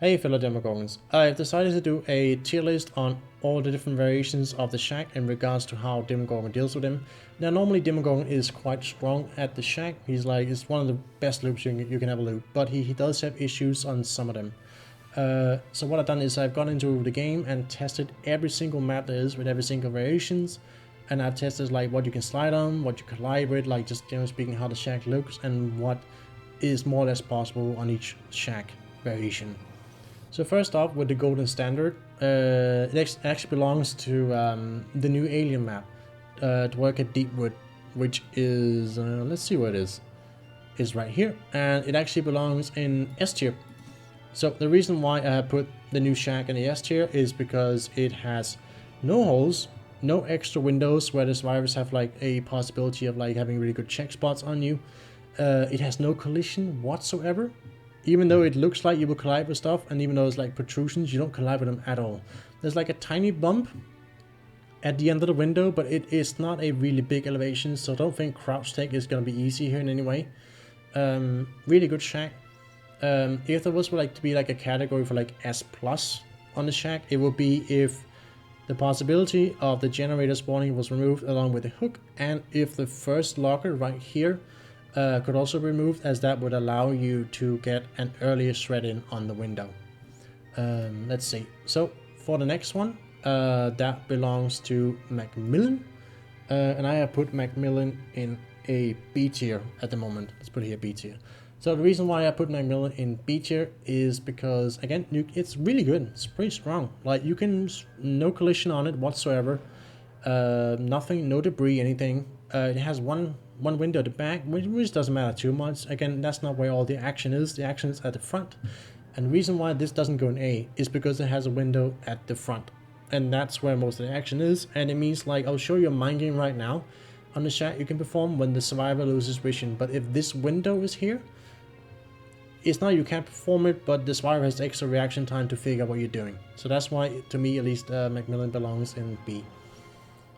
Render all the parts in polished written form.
Hey fellow Demogorgons, I've decided to do a tier list on all the different variations of the shack in regards to how Demogorgon deals with them. Now normally Demogorgon is quite strong at the shack, it's one of the best loops you can ever loop, but he does have issues on some of them. So what I've done is I've gone into the game and tested every single map there is with every single variations, and I've tested like what you can slide on, what you collide with, like just generally speaking how the shack looks and what is more or less possible on each shack variation. So first off, with the golden standard, it actually belongs to the new alien map, Dvarka Deepwood, which is, let's see where it is right here, and it actually belongs in S tier. So the reason why I have put the new shack in the S tier is because it has no holes, no extra windows where the survivors have like a possibility of like having really good check spots on you. It has no collision whatsoever. Even though it looks like you will collide with stuff, and even though it's like protrusions, you don't collide with them at all. There's like a tiny bump at the end of the window, but it is not a really big elevation, so I don't think crouch tech is going to be easy here in any way. Really good shack. If there was like to be like a category for like S plus on the shack, it would be if the possibility of the generator spawning was removed along with the hook, and if the first locker right here could also be removed, as that would allow you to get an earlier shred in on the window. Let's see. So for the next one, that belongs to MacMillan, and I have put MacMillan in a B tier at the moment. Let's put it here B tier. So the reason why I put MacMillan in B tier is because again, it's really good. It's pretty strong. Like you can no collision on it whatsoever. Nothing, no debris, anything. It has one window at the back, which doesn't matter too much. Again, that's not where all the action is. The action is at the front. And the reason why this doesn't go in A is because it has a window at the front. And that's where most of the action is. And it means, like, I'll show you a mind game right now on the shack you can perform when the survivor loses vision. But if this window is here, it's not you can't perform it, but the survivor has extra reaction time to figure out what you're doing. So that's why, to me at least, MacMillan belongs in B.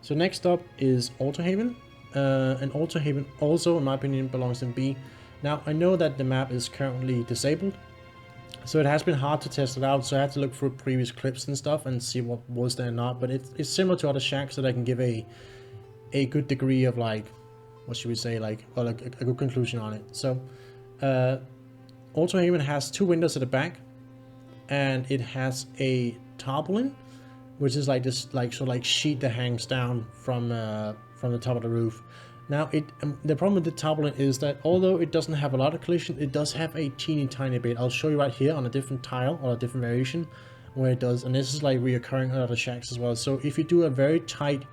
So next up is Autohaven. And Autohaven also, in my opinion, belongs in B. Now, I know that the map is currently disabled, so it has been hard to test it out, so I had to look through previous clips and stuff and see what was there or not, but it's similar to other shacks that I can give a good degree of, like, what should we say, like, well, a good conclusion on it. So, Autohaven has two windows at the back, and it has a tarpaulin, which is like this, like, sort of like sheet that hangs down from the top of the roof. Now, the problem with the tarpaulin is that although it doesn't have a lot of collision, it does have a teeny tiny bit. I'll show you right here on a different tile or a different variation where it does, and this is like reoccurring on other shacks as well. So if you do a very tight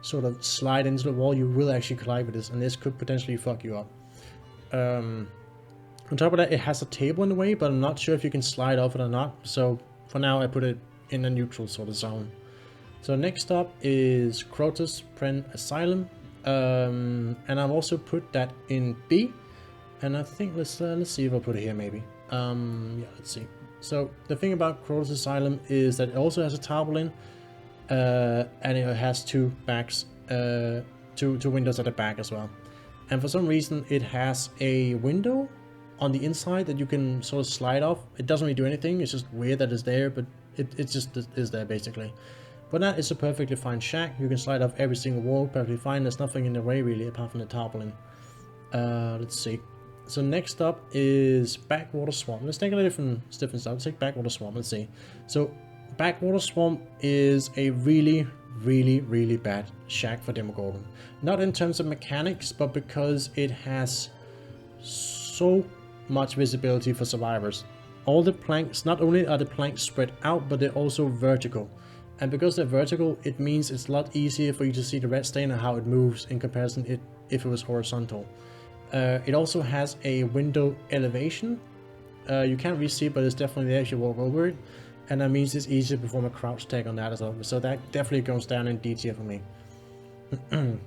sort of slide into the wall, you will actually collide with this, and this could potentially fuck you up. On top of that, it has a table in the way, but I'm not sure if you can slide off it or not. So for now, I put it in a neutral sort of zone. So next up is Crotus, Prenn, Asylum, and I've also put that in B, and I think let's see if I put it here maybe. Yeah, let's see. So the thing about Crotus Asylum is that it also has a tarpaulin, and it has two backs, two windows at the back as well. And for some reason, it has a window on the inside that you can sort of slide off. It doesn't really do anything. It's just weird that it's there, but it just is there basically. But that is a perfectly fine shack. You can slide off every single wall perfectly fine. There's nothing in the way really apart from the tarpaulin. Let's see. So next up is Backwater Swamp. Let's take a different stuff. Let's take Backwater Swamp. Let's see. So Backwater Swamp is a really bad shack for Demogorgon. Not in terms of mechanics, but because it has so much visibility for survivors. All the planks, not only are the planks spread out, but they're also vertical. And because they're vertical, it means it's a lot easier for you to see the red stain and how it moves in comparison if it was horizontal. It also has a window elevation. You can't really see it, but it's definitely there if you walk over it. And that means it's easier to perform a crouch tag on that as well. So that definitely goes down in D tier for me.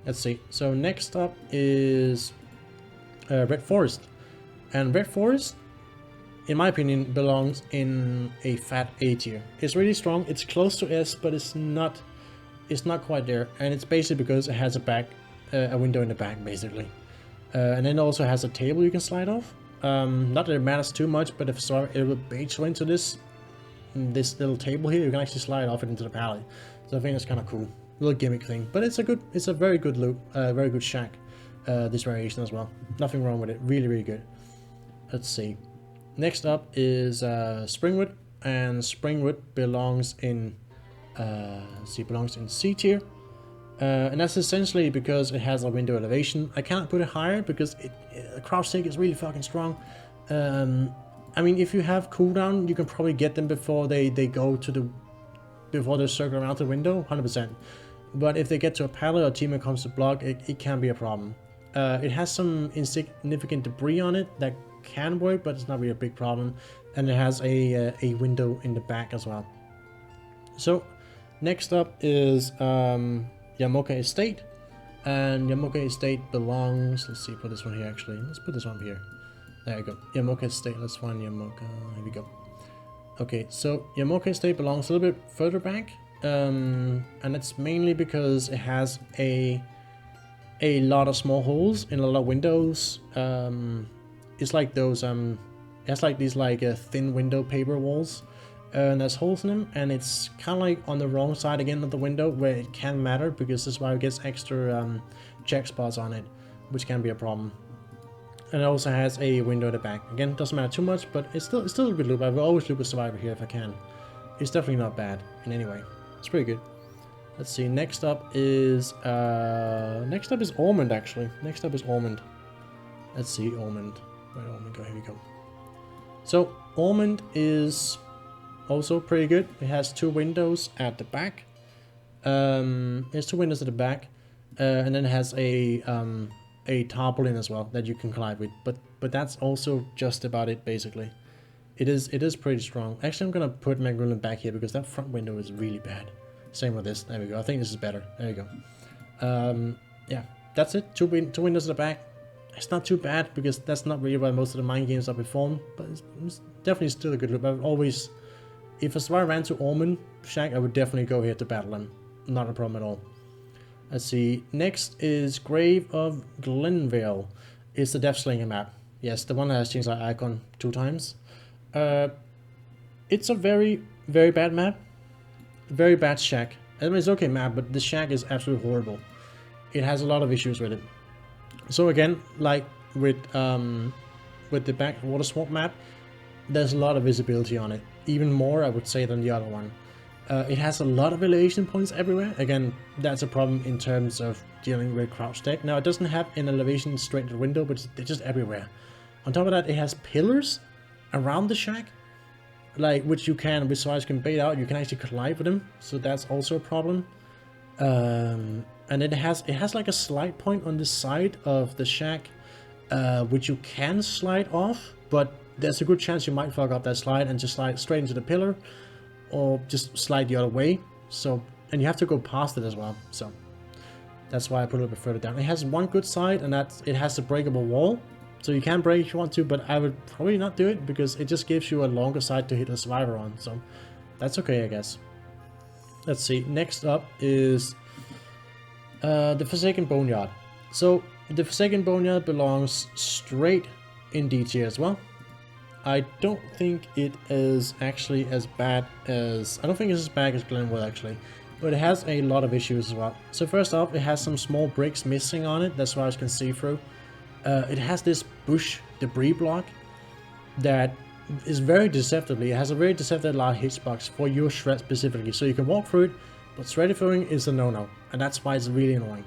Let's see. So next up is Red Forest. And Red Forest, in my opinion, belongs in a fat A tier. It's really strong. It's close to S, but it's not quite there. And it's basically because it has a window in the back, basically. And then it also has a table you can slide off. Not that it matters too much, but if so, it will bait you into this this little table here, you can actually slide off it into the pallet. So I think that's kind of cool. Little gimmick thing. But it's a very good loop, very good shack. This variation as well. Nothing wrong with it. Really, really good. Let's see. Next up is Springwood. And Springwood belongs in belongs in C tier. And that's essentially because it has a window elevation. I can't put it higher because crouch stick is really fucking strong. I mean, if you have cooldown, you can probably get them before they go to before they circle around the window, 100%. But if they get to a pallet or team that comes to block, it can be a problem. It has some insignificant debris on it that can work, but it's not really a big problem. And it has a window in the back as well. So next up is Yamaoka Estate, and Yamaoka Estate belongs, let's see, put this one here actually, let's put this one here, there you go, Yamaoka Estate, let's find Yamaoka, here we go. Okay, so Yamaoka Estate belongs a little bit further back, and it's mainly because it has a lot of small holes in a lot of windows. It's like those, it has like these like thin window paper walls. And there's holes in them, and it's kind of like on the wrong side again of the window where it can matter, because this is why it gets extra check spots on it, which can be a problem. And it also has a window at the back. Again, doesn't matter too much, but it's still a good loop. I will always loop a survivor here if I can. It's definitely not bad in any way. It's pretty good. Let's see. Next up is Ormond actually. Next up is Ormond. Let's see Ormond. Where did Ormond go? Here we go. So Ormond is also pretty good. It has two windows at the back. There's two windows at the back, and then it has a tarpaulin as well that you can collide with. But that's also just about it basically. It is pretty strong. Actually, I'm gonna put MacMillan back here because that front window is really bad. Same with this. There we go. I think this is better. There you go. Yeah, that's it. Two windows at the back. It's not too bad because that's not really where most of the mine games are performed. But it's definitely still a good loop. I've always, if a survivor ran to Ormond shack, I would definitely go here to battle him. Not a problem at all. Let's see. Next is Grave of Glenvale. It's the Death Slinger map. Yes, the one that has changed our icon 2 times. It's a very, very bad map. Very bad shack. I mean, it's okay map, but the shack is absolutely horrible. It has a lot of issues with it. So again, like with the Backwater Swamp map, there's a lot of visibility on it. Even more, I would say, than the other one. It has a lot of elevation points everywhere. Again, that's a problem in terms of dealing with crouch tech. Now, it doesn't have an elevation straight to the window, but it's just everywhere. On top of that, it has pillars around the shack, like which you can, which survivors can bait out. You can actually collide with them, so that's also a problem. And it has like a slide point on the side of the shack, which you can slide off, but there's a good chance you might fuck up that slide and just slide straight into the pillar, or just slide the other way. So, and you have to go past it as well. So that's why I put it a little bit further down. It has one good side, and that's it has a breakable wall, so you can break if you want to, but I would probably not do it because it just gives you a longer side to hit a survivor on. So that's okay, I guess. Let's see. Next up is the Forsaken Boneyard. So the Forsaken Boneyard belongs straight in D tier as well. I don't think it is actually as bad as, I don't think it's as bad as Glenvale actually, but it has a lot of issues as well. So first off, it has some small bricks missing on it, that's why I can see through. It has this bush debris block that is very deceptively, it has a very deceptive large hitbox for your shred specifically, so you can walk through it, but shred throwing is a no-no, and that's why it's really annoying.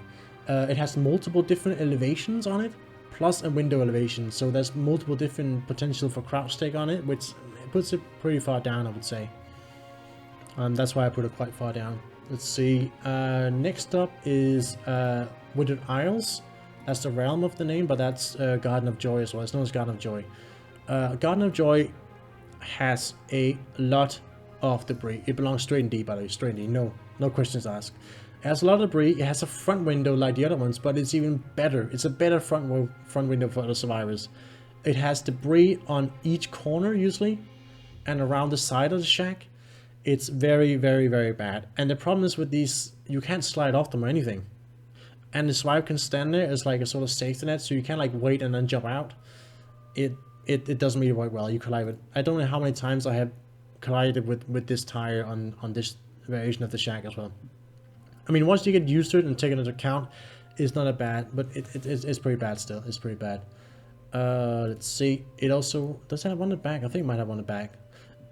It has multiple different elevations on it, plus a window elevation, so there's multiple different potential for crouch take on it, which puts it pretty far down, I would say. That's why I put it quite far down. Let's see, next up is Withered Isles. That's the realm of the name, but that's Garden of Joy as well. It's known as Garden of Joy. Garden of Joy has a lot of debris. It belongs straight in D, by the way, straight in D, no questions asked. It has a lot of debris. It has a front window like the other ones, but it's even better. It's a better front window for the survivors. It has debris on each corner usually, and around the side of the shack. It's very, very, very bad. And the problem is with these, you can't slide off them or anything. And the survivor can stand there as like a sort of safety net, so you can't like wait and then jump out. It doesn't really work well. You collide with. I don't know how many times I have collided with this tire on this variation of the shack as well. I mean, once you get used to it and take it into account, it's not that bad, but it's pretty bad still. It's pretty bad. Let's see. It also does it have one in the back. I think it might have one in the back.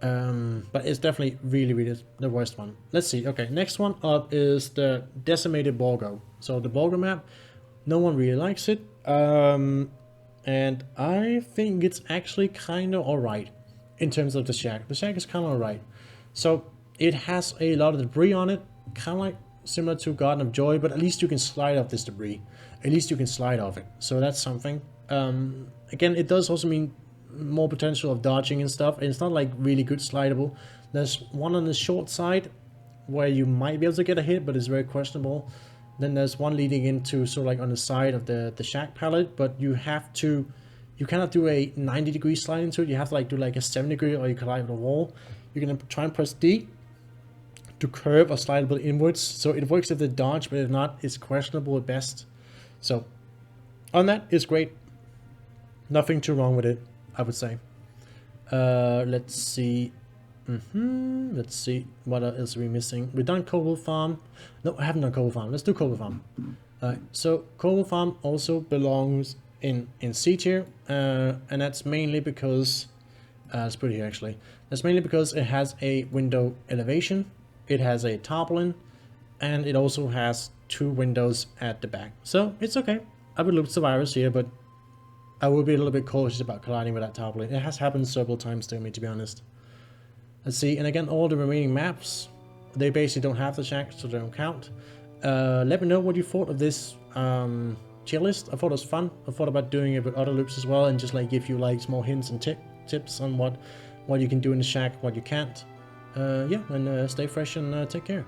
But it's definitely really the worst one. Let's see. Okay, next one up is the Decimated Borgo. So the Borgo map, no one really likes it. And I think it's actually kind of alright in terms of the shack. The shack is kind of alright. So it has a lot of debris on it, kind of like similar to Garden of Joy, but at least you can slide off this debris. At least you can slide off it. So that's something. Again, it does also mean more potential of dodging and stuff. And it's not like really good slidable. There's one on the short side where you might be able to get a hit, but it's very questionable. Then there's one leading into sort of like on the side of the shack pallet, but you cannot do a 90-degree slide into it. You have to like do like a 70-degree, or you collide with a wall. You're gonna try and press D to curve or slide a bit inwards. So it works if they dodge, but if not, it's questionable at best. So on that, it's great. Nothing too wrong with it, I would say. Let's see. Let's see what else are we missing. We've done Coldwind Farm. No, I haven't done Coldwind Farm. Let's do Coldwind Farm. So Coldwind Farm also belongs in C tier, and that's mainly because let's put it here actually. That's mainly because it has a window elevation, it has a tarpaulin, and it also has 2 windows at the back. So it's okay. I would look at the virus here, but I would be a little bit cautious about colliding with that tarpaulin. It has happened several times to me, to be honest. Let's see, and again, all the remaining maps, they basically don't have the shack, so they don't count. Let me know what you thought of this tier list. I thought it was fun. I thought about doing it with other loops as well, and just like give you like small hints and tips on what you can do in the shack, what you can't. Yeah, and stay fresh and take care.